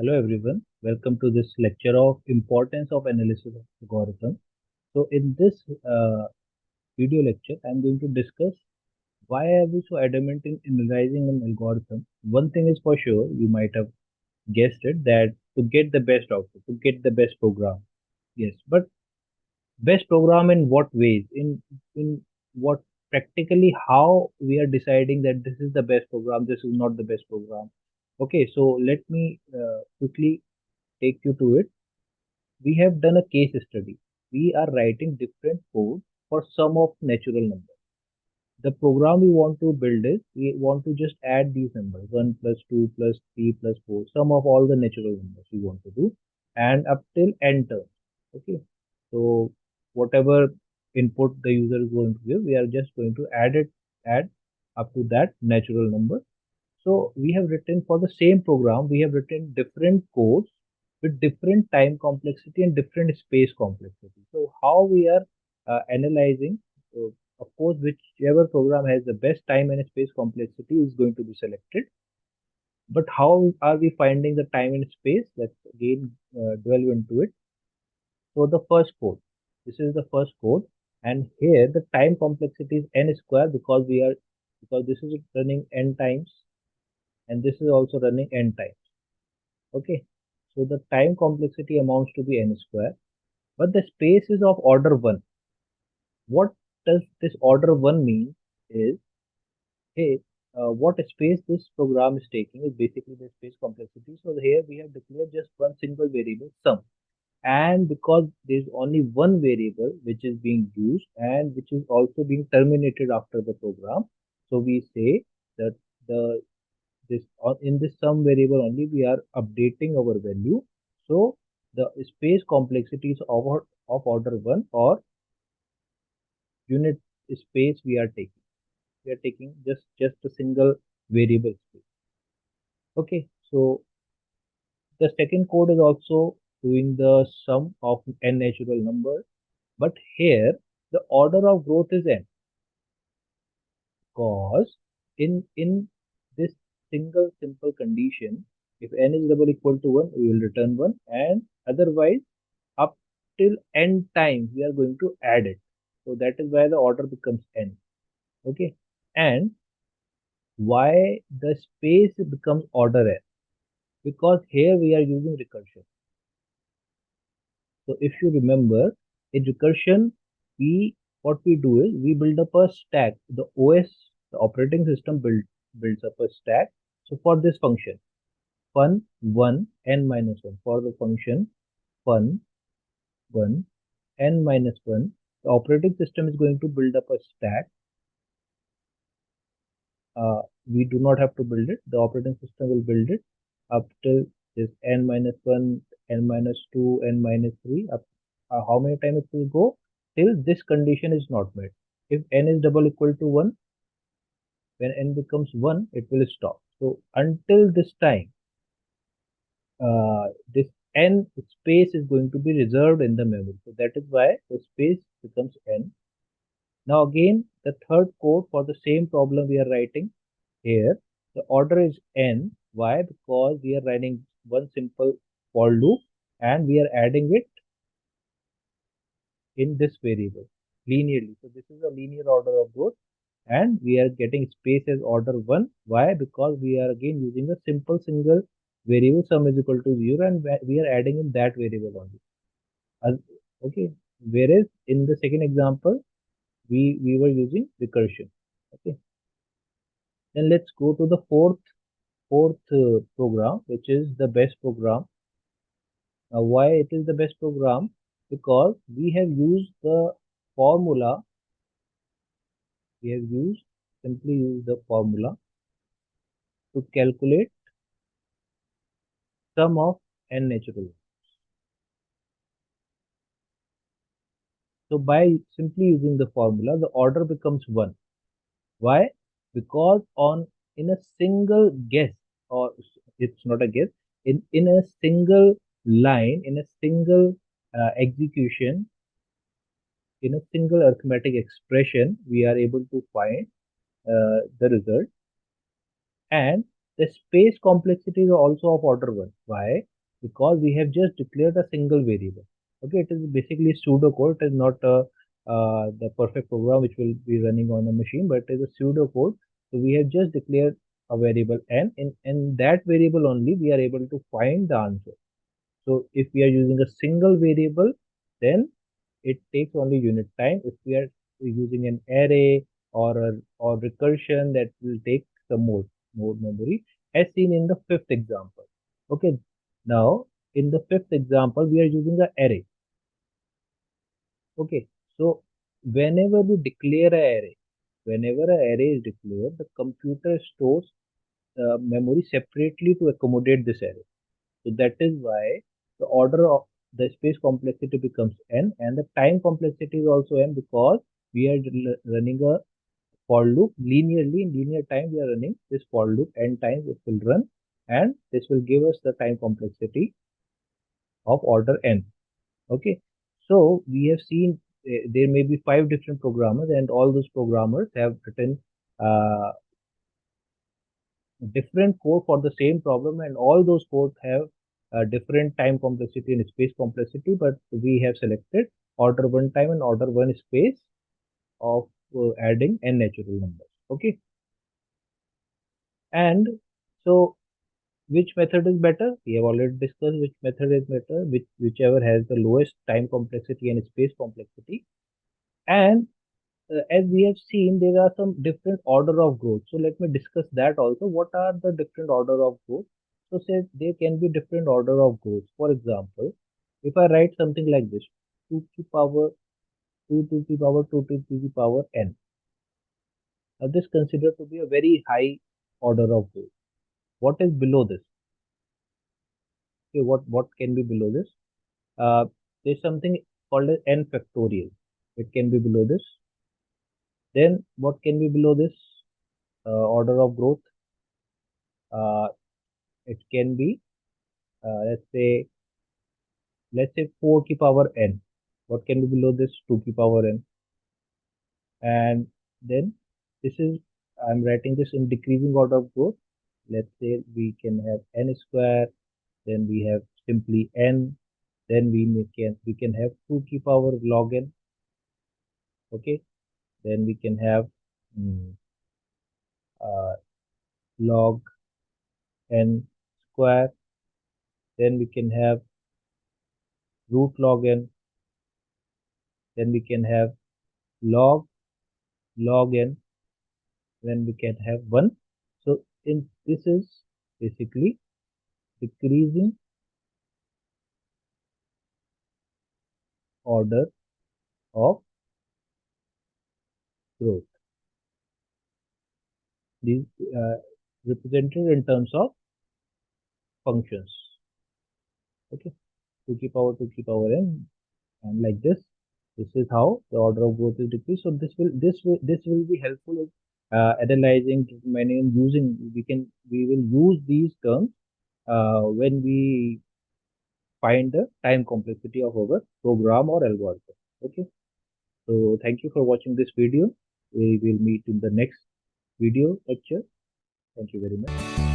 Hello everyone, welcome to this lecture of importance of analysis of algorithm. So in this video lecture, I am going to discuss why are we so adamant in analyzing an algorithm. One thing is for sure, you might have guessed it, that to get the best output, to get the best program. Yes, but best program in what ways? In what practically how we are deciding that this is the best program, this is not the best program. Okay, so let me quickly take you to it. We have done a case study. We are writing different code for sum of natural numbers. The program we want to build is we want to just add these numbers 1 plus 2 plus 3 plus 4, sum of all the natural numbers we want to do, and up till n terms. Okay, so whatever input the user is going to give, we are just going to add up to that natural number. So we have written for the same program, we have written different codes with different time complexity and different space complexity. So how we are analyzing, of course, whichever program has the best time and space complexity is going to be selected. But how are we finding the time and space? Let's again delve into it. So the first code, this is the first code, and here the time complexity is n square because this is running n times and this is also running n times. Okay, so the time complexity amounts to be n square, but the space is of order 1. What does this order 1 mean is, hey, what space this program is taking is basically the space complexity. So here we have declared just one single variable sum, and because there is only one variable which is being used and which is also being terminated after the program, so we say that the this in this sum variable only we are updating our value. So the space complexity is of order 1, or unit space we are taking. We are taking just a single variable space. Okay, so the second code is also doing the sum of n natural numbers, but here the order of growth is n, because in this single simple condition, if n is double equal to 1, we will return 1, and otherwise up till n times we are going to add it. So that is why the order becomes n. Okay, and why the space becomes order n? Because here we are using recursion. So if you remember, in recursion, what we do is we build up a stack. The OS, the operating system builds up a stack. So for this function, fun1 n minus 1, for the function fun1 n minus 1, the operating system is going to build up a stack. We do not have to build it. The operating system will build it up till this n minus 1, n minus 2, n minus 3. How many times it will go? Till this condition is not met. If n is double equal to 1, when n becomes 1, it will stop. So until this time, this n space is going to be reserved in the memory. So that is why the space becomes n. Now again, the third code for the same problem we are writing here, the order is n. Why? Because we are running one simple for loop and we are adding it in this variable linearly. So this is a linear order of growth, and we are getting space as order 1. Why? Because we are again using a simple single variable sum is equal to 0, and we are adding in that variable only. Okay, whereas in the second example we were using recursion. Okay, then let's go to the fourth program, which is the best program. Now why it is the best program? Because we have used the formula, we have simply used the formula to calculate sum of n natural. So by simply using the formula, the order becomes 1. Why? Because in a single guess, or it's not a guess, in a single line, in a single execution, in a single arithmetic expression, we are able to find the result. And the space complexity is also of order 1. Why? because we have just declared a single variable. Okay, it is basically pseudocode. It is not the perfect program which will be running on a machine, but it is a pseudocode. So we have just declared a variable n. In that variable only, we are able to find the answer. So if we are using a single variable, then it takes only unit time. If we are using an array or recursion, that will take some more memory, as seen in the fifth example. Okay, now in the fifth example, we are using an array. Okay, so whenever we declare an array, whenever an array is declared, the computer stores memory separately to accommodate this array. So that is why the order of the space complexity becomes n, and the time complexity is also n, because we are running a for loop linearly. In linear time, we are running this for loop n times. It will run, and this will give us the time complexity of order n. Okay, so we have seen there may be 5 different programmers, and all those programmers have written different code for the same problem, and all those codes have different time complexity and space complexity, but we have selected order 1 time and order 1 space of adding n natural numbers. Okay, and so which method is better? We have already discussed which method is better, whichever has the lowest time complexity and space complexity. And as we have seen, there are some different order of growth. So let me discuss that also. What are the different order of growth? So say there can be different order of growth. For example, if I write something like this, 2 to the power 2 to the power 2 to the power n. Now this considered to be a very high order of growth. What is below this? Okay, what can be below this? Uh, there's something called as n factorial. It can be below this. Then what can be below this order of growth? Uh, it can be let's say 4 to the power n. What can be below this? 2 to the power n. And then this is, I'm writing this in decreasing order of growth. Let's say we can have n square, then we have simply n, then we can have 2 to the power log n. Okay, then we can have mm, uh, log n square, then we can have root log n, then we can have log n, then we can have 1. So in this is basically decreasing order of growth. These represented in terms of functions. Okay, 2 to the power 2 to the power n, and like this. This is how the order of growth is decreased. So this will be helpful in analyzing, determining, using. We will use these terms when we find the time complexity of our program or algorithm. Okay, so thank you for watching this video. We will meet in the next video lecture. Thank you very much.